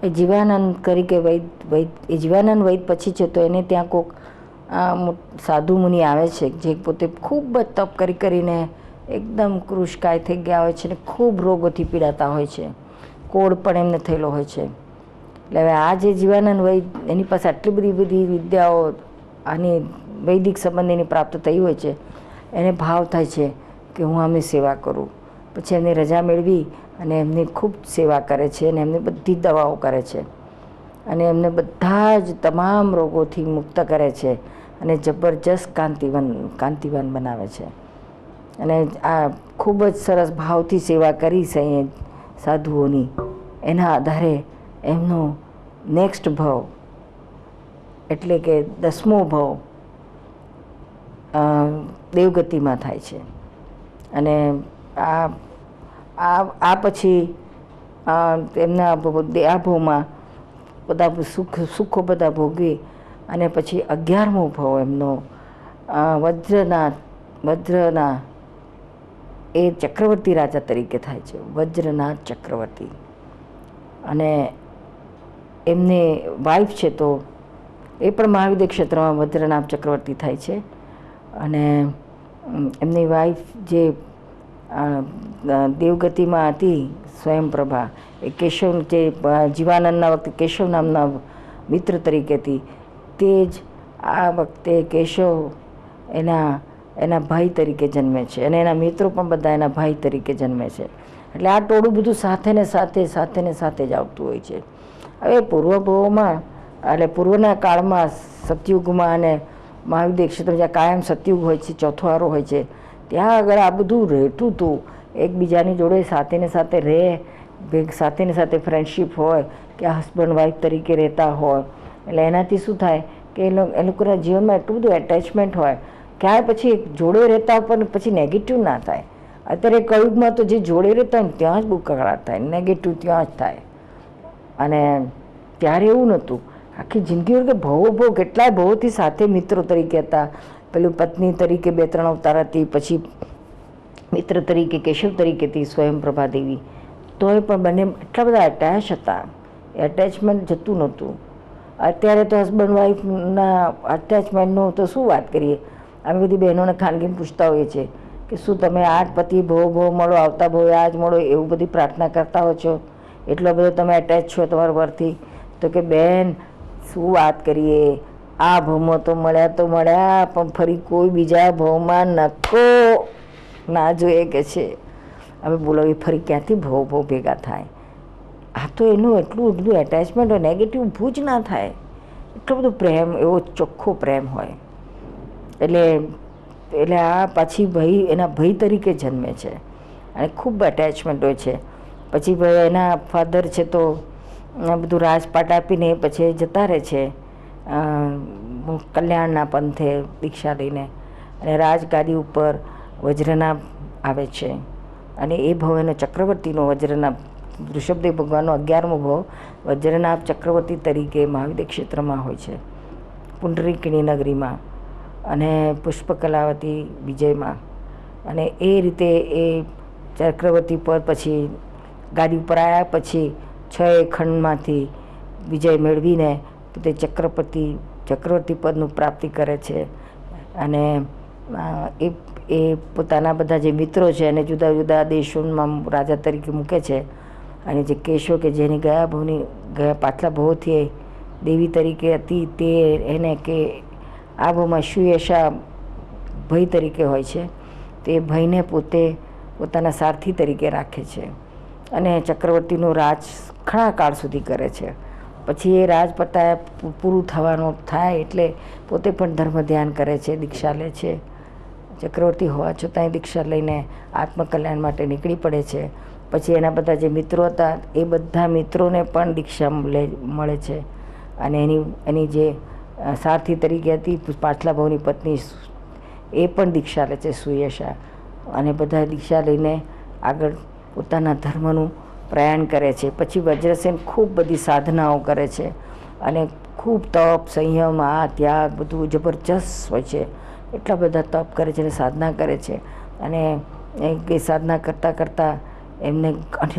એ જીવાનંદ તરીકે એ જીવાનંદ વૈદ પછી છે તો એને ત્યાં કોઈક સાધુ મુનિ આવે છે જે પોતે ખૂબ જ તપ કરીને એકદમ કૃશકાય થઈ ગયા હોય છે ને ખૂબ રોગોથી પીડાતા હોય છે, કોડ પણ એમને થયેલો હોય છે. એટલે હવે આ જે જીવાનંદ વૈદ એની પાસે આટલી બધી વિદ્યાઓ આની વૈદિક સંબંધીની પ્રાપ્ત થઈ હોય છે, એને ભાવ થાય છે કે હું આમની સેવા કરું. પછી એમની રજા મેળવી અને એમની ખૂબ સેવા કરે છે અને એમને બધી દવાઓ કરે છે અને એમને બધા જ તમામ રોગોથી મુક્ત કરે છે અને જબરજસ્ત કાંતિવાન બનાવે છે. અને આ ખૂબ જ સરસ ભાવથી સેવા કરી છે સાધુઓની, એના આધારે એમનો નેક્સ્ટ ભાવ એટલે કે 10મો ભાવ દેવગતિમાં થાય છે. અને આ પછી એમના આ ભાવમાં બધા સુખો બધા ભોગવી અને પછી 11મો ભાવ એમનો વજ્રના એ ચક્રવર્તી રાજા તરીકે થાય છે, વજ્રનાથ ચક્રવર્તી. અને એમને વાઇફ છે તો એ પણ મહાવિદ્ય ક્ષેત્રમાં વજ્રનાથ ચક્રવર્તી થાય છે. અને એમની વાઇફ જે દેવગતિમાં હતી સ્વયંપ્રભા, એ કેશવ જે જીવાનંદના વખતે કેશવ નામના મિત્ર તરીકે હતી, તે જ આ વખતે કેશવ એના ભાઈ તરીકે જન્મે છે અને એના મિત્રો પણ બધા એના ભાઈ તરીકે જન્મે છે. એટલે આ ટોળું બધું સાથે ને સાથે જ આવતું હોય છે. હવે પૂર્વભાવોમાં એટલે પૂર્વના કાળમાં સતયુગમાં અને મહાવિદ્ય ક્ષેત્ર જ્યાં કાયમ સતયુગ હોય છે, ચોથો વારો હોય છે, ત્યાં આગળ આ બધું રહેતું હતું. એકબીજાની જોડે સાથે રહે, સાથે ફ્રેન્ડશીપ હોય કે હસબન્ડ વાઈફ તરીકે રહેતા હોય. એટલે એનાથી શું થાય કે એ લોકોના જીવનમાં એટલું બધું એટેચમેન્ટ હોય, ક્યાંય પછી જોડે રહેતા પણ પછી નેગેટિવ ના થાય. અત્યારે કળયુગમાં તો જે જોડે રહેતા હોય ને ત્યાં જ બહુ કકળાટ થાય, નેગેટિવ ત્યાં જ થાય. અને ત્યારે એવું નહોતું. આખી જિંદગી કે ભવો કેટલાય ભવોથી સાથે મિત્રો તરીકે હતા. પેલું પત્ની તરીકે 2-3 અવતાર હતી, પછી મિત્ર તરીકે કેશવ તરીકે હતી સ્વયંપ્રભા દેવી. તોય પણ બંને એટલા બધા એટેચ હતા, એટેચમેન્ટ જતું નહોતું. અત્યારે તો હસબન્ડ વાઈફના અટેચમેન્ટનું તો શું વાત કરીએ. અમે બધી બહેનોને ખાનગીને પૂછતા હોઈએ છીએ કે શું તમે આ જ પતિ ભવ મળો, આવતા ભવે આ જ મળો, એવું બધી પ્રાર્થના કરતા હો છો, એટલો બધો તમે એટેચ છો તમારા વરથી? તો કે બેન શું વાત કરીએ, આ ભાવમાં તો મળ્યા પણ ફરી કોઈ બીજા ભાવમાં નકો ના જોઈએ કે છે. હવે બોલો એ ફરી ક્યાંથી ભાવ ભેગા થાય? આ તો એનું એટલું બધું એટેચમેન્ટ હોય, નેગેટિવ ઊભું જ ના થાય. એટલો બધો પ્રેમ, એવો ચોખ્ખો પ્રેમ હોય. એટલે આ પાછી ભાઈ એના ભાઈ તરીકે જન્મે છે અને ખૂબ એટેચમેન્ટ હોય છે. પછી ભાઈ એના ફાધર છે તો બધું રાજપાટ આપીને પછી જતા રહે છે કલ્યાણના પંથે દીક્ષા લઈને, અને રાજગાદી ઉપર વજ્રનાભ આવે છે. અને એ ભાવ એનો ચક્રવર્તીનો વજ્રનાભ, ઋષભદેવ ભગવાનનો 11મો ભાવ વજ્રનાભ ચક્રવર્તી તરીકે મહાવિદ્ય ક્ષેત્રમાં હોય છે, પુંડરીકિણી નગરીમાં અને પુષ્પકલાવતી વિજયમાં. અને એ રીતે એ ચક્રવર્તી પદ પછી ગાદી ઉપર આવ્યા પછી 6 ખંડમાંથી વિજય મેળવીને તે ચક્રવર્તી પદનું પ્રાપ્તિ કરે છે. અને એ પોતાના બધા જે મિત્રો છે એને જુદા જુદા દેશોમાં રાજા તરીકે મૂકે છે. અને જે કેશવ કે જેની ગયા પાછલા ભાવોથી દેવી તરીકે હતી, તે એને કે આ ભાવમાં સુયશા ભય તરીકે હોય છે, તે ભયને પોતાના સારથી તરીકે રાખે છે અને ચક્રવર્તીનું રાજ ઘણા કાળ સુધી કરે છે. પછી એ રાજ પૂરું થવાનું થાય એટલે પોતે પણ ધર્મ ધ્યાન કરે છે, દીક્ષા લે છે. ચક્રવર્તી હોવા છતાંય દીક્ષા લઈને આત્મકલ્યાણ માટે નીકળી પડે છે. પછી એના બધા જે મિત્રો હતા એ બધા મિત્રોને પણ દીક્ષા મળે છે. અને એની જે સારથી તરીકે હતી પાછલા ભાવની પત્ની, એ પણ દીક્ષા લે છે, સુયશા. અને બધા દીક્ષા લઈને આગળ પોતાના ધર્મનું પ્રયાણ કરે છે. પછી વજ્રસેન ખૂબ બધી સાધનાઓ કરે છે અને ખૂબ તપ, સંયમ, આ ત્યાગ બધું જબરજસ્ત હોય છે. એટલા બધા તપ કરે છે અને સાધના કરે છે. અને એ સાધના કરતાં એમને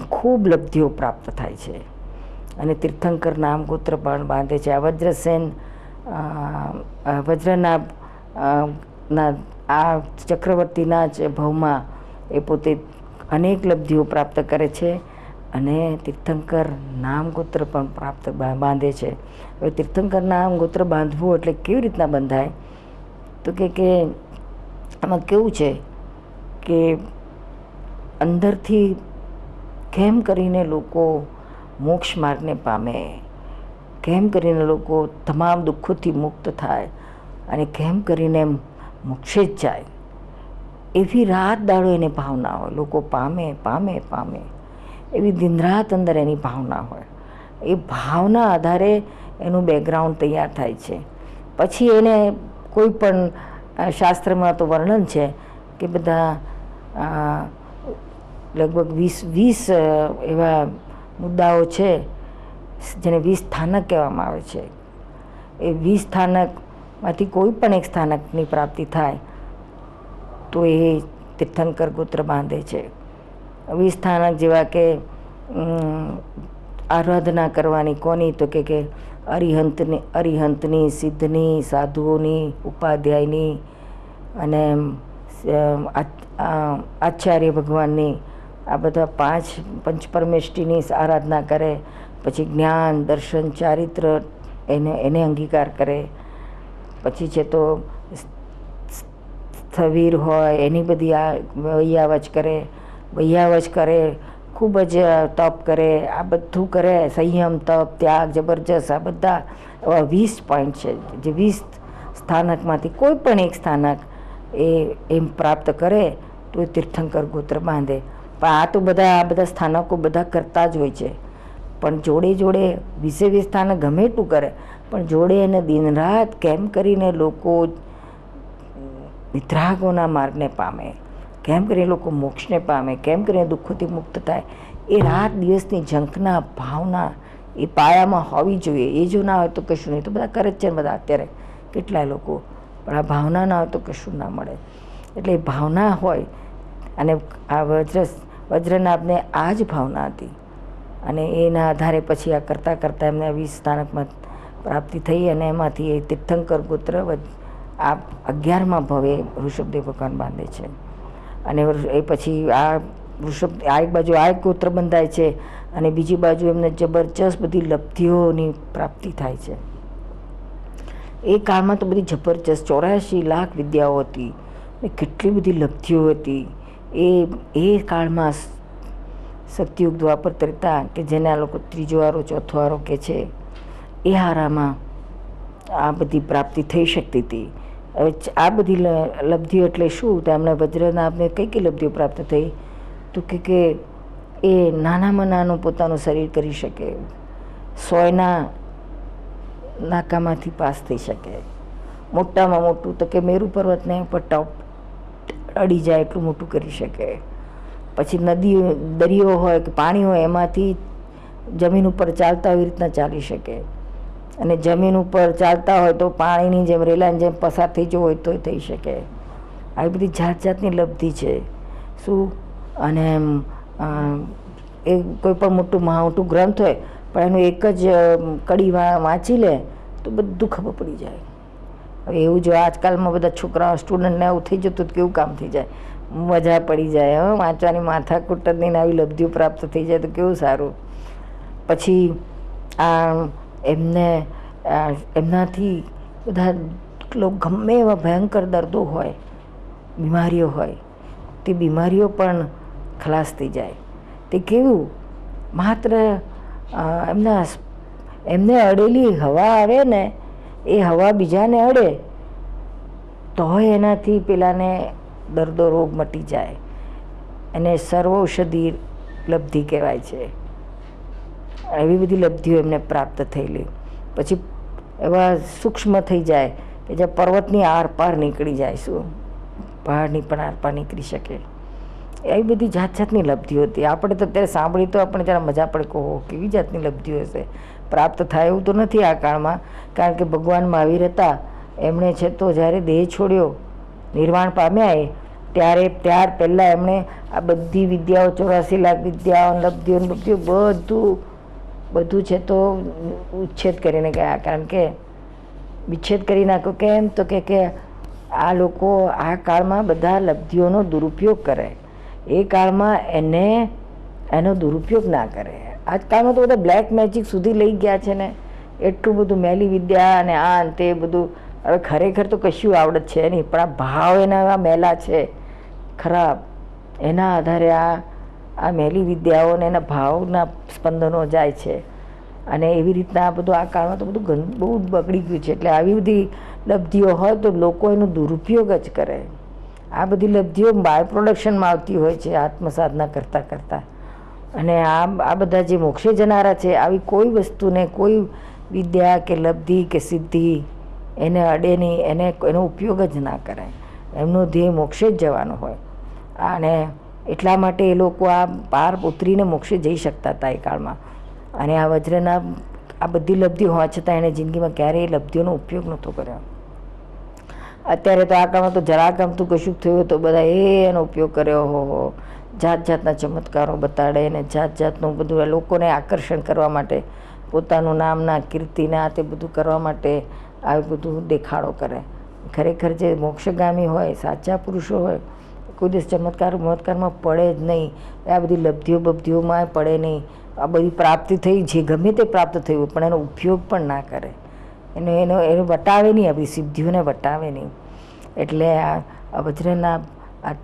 ખૂબ લબ્ધિઓ પ્રાપ્ત થાય છે. અને તીર્થંકર નામ ગોત્ર પણ બાંધે છે. આ વજ્રસેન વજ્રનાભ ના આ ચક્રવર્તીના જ ભવમાં એ પોતે અનેક લબ્ધિઓ પ્રાપ્ત કરે છે અને તીર્થંકર નામ ગોત્ર પણ બાંધે છે. હવે તીર્થંકર નામ ગોત્ર બાંધવું એટલે કેવી રીતના બંધાય? તો કે આમાં કેવું છે કે અંદરથી કેમ કરીને લોકો મોક્ષ માર્ગને પામે, કેમ કરીને લોકો તમામ દુઃખોથી મુક્ત થાય અને કેમ કરીને મોક્ષે જ જાય, એવી રાત દાડો એની ભાવના હોય. લોકો પામે પામે પામે એવી દિનરાત અંદર એની ભાવના હોય. એ ભાવના આધારે એનું બેકગ્રાઉન્ડ તૈયાર થાય છે. પછી એને કોઈ પણ શાસ્ત્રમાં તો વર્ણન છે કે બધા લગભગ 20 એવા મુદ્દાઓ છે જેને 20 સ્થાનક કહેવામાં આવે છે. એ 20 સ્થાનકમાંથી કોઈ પણ એક સ્થાનકની પ્રાપ્તિ થાય તો એ તીર્થંકર ગોત્ર બાંધે છે. 20 સ્થાનક જેવા કે આરાધના કરવાની કોની? તો કે અરિહંતની, સિદ્ધની, સાધુઓની, ઉપાધ્યાયની અને આચાર્ય ભગવાનની, આ બધા 5 પંચપરમેષ્ટિની આરાધના કરે. પછી જ્ઞાન, દર્શન, ચારિત્ર એને અંગીકાર કરે. પછી છે તો સ્થવિર હોય એની બધી આ વૈયાવચ કરે, ખૂબ જ તપ કરે, આ બધું કરે, સંયમ, તપ, ત્યાગ, જબરજસ્ત, આ બધા એવા 20 પોઈન્ટ છે. જે 20 સ્થાનકમાંથી કોઈ પણ એક સ્થાનક એ એમ પ્રાપ્ત કરે તો એ તીર્થંકર ગોત્ર બાંધે. પણ આ તો આ બધા સ્થાનકો બધા કરતા જ હોય છે. પણ જોડે જોડે 20 સ્થાનક ગમે એટલું કરે પણ જોડે એને દિન રાત કેમ કરીને લોકો વિતરાગોના માર્ગને પામે, કેમ કરીને લોકો મોક્ષને પામે, કેમ કરીને દુઃખોથી મુક્ત થાય, એ રાત દિવસની ઝંખના ભાવના એ પાયામાં હોવી જોઈએ. એ જો ના હોય તો કશું નહીં. તો બધા કરે જ છે ને બધા અત્યારે કેટલાય લોકો, પણ આ ભાવના ના હોય તો કશું ના મળે. એટલે ભાવના હોય અને આ વજ્રનાભને આ જ ભાવના હતી અને એના આધારે પછી આ કરતાં કરતાં એમને 20 સ્થાનકમાં પ્રાપ્તિ થઈ અને એમાંથી એ તીર્થંકર ગોત્ર આ 11મા ભવે ઋષભદેવ ભગવાન બાંધે છે. અને એ પછી આ એક બાજુ આ એક ગોત્ર બંધાય છે અને બીજી બાજુ એમને જબરજસ્ત બધી લબ્ધિઓની પ્રાપ્તિ થાય છે. એ કાળમાં તો બધી જબરજસ્ત 84 લાખ વિદ્યાઓ હતી, કેટલી બધી લબ્ધિઓ હતી. એ કાળમાં સતયુગ, દ્વાપર, ત્રેતા કે જેને આ લોકો ત્રીજો આરો ચોથો આરો કે છે, એ હારામાં આ બધી પ્રાપ્તિ થઈ શકતી હતી. હવે આ બધી લબ્ધિઓ એટલે શું? તો એમને વજ્રનાભને કઈ લબ્ધિઓ પ્રાપ્ત થઈ? તો કે એ નાનામાં નાનું પોતાનું શરીર કરી શકે, 100ના નાકામાંથી પાસ થઈ શકે, મોટામાં મોટું તો કે મેરુ પર્વતને ટોપ અડી જાય એટલું મોટું કરી શકે. પછી દરિયો હોય કે પાણી હોય એમાંથી જમીન ઉપર ચાલતા એવી રીતના ચાલી શકે. અને જમીન ઉપર ચાલતા હોય તો પાણીની જેમ રેલાની જેમ પસાર થઈ જવું હોય તો થઈ શકે. આવી બધી જાતની લબ્ધિ છે. શું? અને એ કોઈ પણ મોટું ગ્રંથ હોય પણ એનું એક જ કડી વાંચી લે તો બધું ખબર પડી જાય. હવે એવું જો આજકાલમાં બધા છોકરાઓ સ્ટુડન્ટને એવું થઈ જતું કેવું કામ થઈ જાય, મજા પડી જાય. વાંચવાની માથાકૂટ જ નહીં, આવી લબ્ધિઓ પ્રાપ્ત થઈ જાય તો કેવું સારું. પછી એમનાથી બધા ગમે એવા ભયંકર દર્દો હોય, બીમારીઓ હોય, તે બીમારીઓ પણ ખલાસ થઈ જાય. તે કેવું? માત્ર એમને અડેલી હવા આવે ને, એ હવા બીજાને અડે તોય એનાથી પેલાને દર્દો રોગ મટી જાય. એને સર્વૌષધિ લબ્ધિ કહેવાય છે. એવી બધી લબ્ધિઓ એમને પ્રાપ્ત થયેલી. પછી એવા સૂક્ષ્મ થઈ જાય કે જે પર્વતની આરપાર નીકળી જાય. શું? પહાડની પણ આરપાર નીકળી શકે. એવી બધી જાતની લબ્ધિઓ હતી. આપણે તો અત્યારે સાંભળી તો આપણે જરા મજા પડે કહો કેવી જાતની લબ્ધિઓ હશે. પ્રાપ્ત થાય એવું તો નથી આ કાળમાં, કારણ કે ભગવાન મહાવીર હતા, એમણે છે તો જ્યારે દેહ છોડ્યો, નિર્વાણ પામ્યા ત્યાર પહેલાં એમણે આ બધી વિદ્યાઓ 84 લાખ વિદ્યાઓ લબ્ધિઓ બધું બધું છે તો ઉચ્છેદ કરીને ગયા, કારણ કે વિચ્છેદ કરી નાખ્યો. કેમ તો કે આ લોકો આ કાળમાં બધા લબ્ધિઓનો દુરુપયોગ કરે, એ કાળમાં એનો દુરુપયોગ ના કરે. આજકાલમાં તો બધા બ્લેક મેજિક સુધી લઈ ગયા છે ને, એટલું બધું મેલી વિદ્યા અને આ તે બધું. હવે ખરેખર તો કશું આવડત છે નહીં, પણ આ ભાવ એના એવા મેલા છે ખરાબ, એના આધારે આ મેલી વિદ્યાઓ અને એના ભાવના સ્પંદનો જાય છે. અને એવી રીતના આ બધું આ કાળમાં તો બધું બહુ બગડી ગયું છે. એટલે આવી બધી લબ્ધિઓ હોય તો લોકો એનો દુરુપયોગ જ કરે. આ બધી લબ્ધિઓ બાય પ્રોડક્શનમાં આવતી હોય છે આત્મસાધના કરતાં કરતાં. અને આ બધા જે મોક્ષે જનારા છે, આવી કોઈ વસ્તુને, કોઈ વિદ્યા કે લબ્ધિ કે સિદ્ધિ એને અડે નહીં, એનો ઉપયોગ જ ના કરે. એમનો ધ્યેય મોક્ષે જ જવાનો હોય. અને એટલા માટે એ લોકો આ પાર ઉતરીને મોક્ષે જઈ શકતા હતા એ કાળમાં. અને આ વજ્રના આ બધી લબ્ધિ હોવા છતાં એણે જિંદગીમાં ક્યારેય લબ્ધિઓનો ઉપયોગ નહોતો કર્યો. અત્યારે તો આ કાળમાં તો જરાક આમતું કશું થયું તો બધા એનો ઉપયોગ કર્યો, હો જાત જાતના ચમત્કારો બતાડે ને જાત જાતનું બધું લોકોને આકર્ષણ કરવા માટે, પોતાનું નામના કીર્તિના તે બધું કરવા માટે આવી બધું દેખાડો કરે. ખરેખર જે મોક્ષગામી હોય, સાચા પુરુષો હોય, કોઈ દિવસ ચમત્કારમાં પડે જ નહીં. આ બધી લબ્ધિઓમાં પડે નહીં. આ બધી પ્રાપ્તિ થઈ, જે ગમે તે પ્રાપ્ત થયું, પણ એનો ઉપયોગ પણ ના કરે, એને વટાવે નહીં, આ બધી સિદ્ધિઓને વટાવે નહીં. એટલે આ વજ્રના આ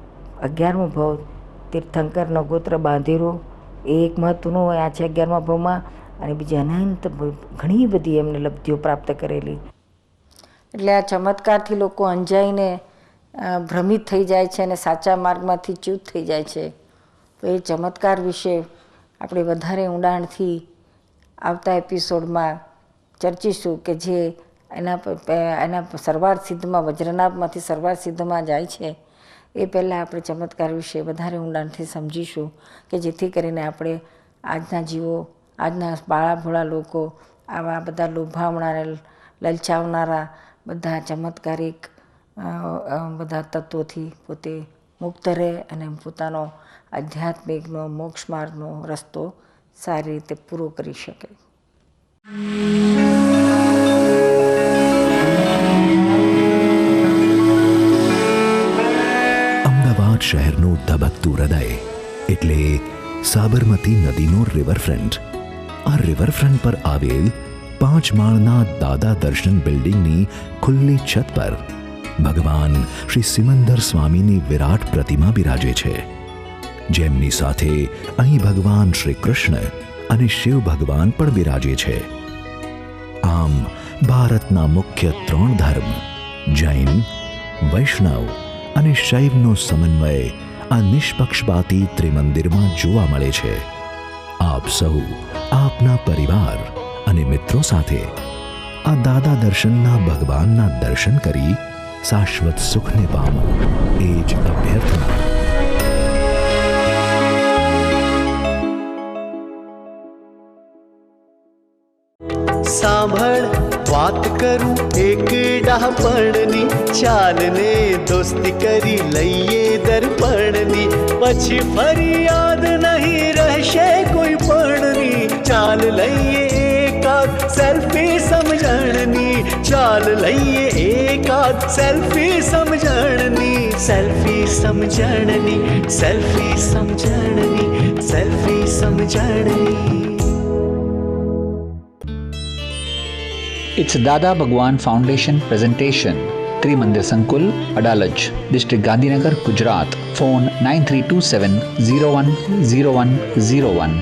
11મો ભાવ તીર્થંકરનો ગોત્ર બાંધેરો એ એક મહત્વનો આ છે 11મા ભાવમાં. અને બીજી અનંત ઘણી બધી એમને લબ્ધિઓ પ્રાપ્ત કરેલી. એટલે આ ચમત્કારથી લોકો અંજાઈને ભ્રમિત થઈ જાય છે અને સાચા માર્ગમાંથી ચ્યુત થઈ જાય છે. તો એ ચમત્કાર વિશે આપણે વધારે ઊંડાણથી આવતા એપિસોડમાં ચર્ચીશું, કે જે એના સર્વાર્થ સિદ્ધમાં, વજ્રનાભમાંથી સર્વાર્થ સિદ્ધમાં જાય છે. એ પહેલાં આપણે ચમત્કાર વિશે વધારે ઊંડાણથી સમજીશું, કે જેથી કરીને આપણે આજના જીવો, આજના બાળા ભોળા લોકો, આવા બધા લોભાવનારા, લલચાવનારા બધા ચમત્કારિક બધા તત્વોથી પોતે મુક્ત રહે અને પોતાનો આધ્યાત્મિકનો મોક્ષ માર્ગનો રસ્તો સારી રીતે પૂરો કરી શકે. અમદાવાદ શહેરનું ધબકતું હૃદય એટલે સાબરમતી નદીનો રિવરફ્રન્ટ. આ રિવરફ્રન્ટ પર આવેલ 5 માળના દાદા દર્શન બિલ્ડિંગની ખુલ્લી છત પર ભગવાન શ્રી સિમંદર સ્વામીની વિરાટ પ્રતિમા બિરાજે છે, જેમની સાથે અહીં ભગવાન શ્રી કૃષ્ણ અને શિવ ભગવાન પણ બિરાજે છે. આમ ભારતના મુખ્ય 3 ધર્મ જૈન, વૈષ્ણવ અને શૈવનો સમન્વય આ નિષ્પક્ષપાતી ત્રિમંદિરમાં જોવા મળે છે. આપ સૌ આપના પરિવાર અને મિત્રો સાથે આ દાદા દર્શનના ભગવાનના દર્શન કરી શાશ્વત સુખને પામો, એ જ અભ્યર્થના. સાંભળ વાત કરું એક ડાપણની, ચાલને દોસ્તી કરી લઈએ દર્પણની, પછી ફરિયાદ નહીં રહેશે કોઈ પણની. ચાલ લઈએ એકાદ સેલ્ફી સમજણની, ચાલ લઈએ એકાદ સેલ્ફી સમજણની, સેલ્ફી સમજણની, સેલ્ફી સમજણની, સેલ્ફી સમજણની. It's Dada Bhagwan Foundation presentation. Trimandir Sankul, Adalaj, District Gandhinagar, Gujarat. Phone 9327 010101.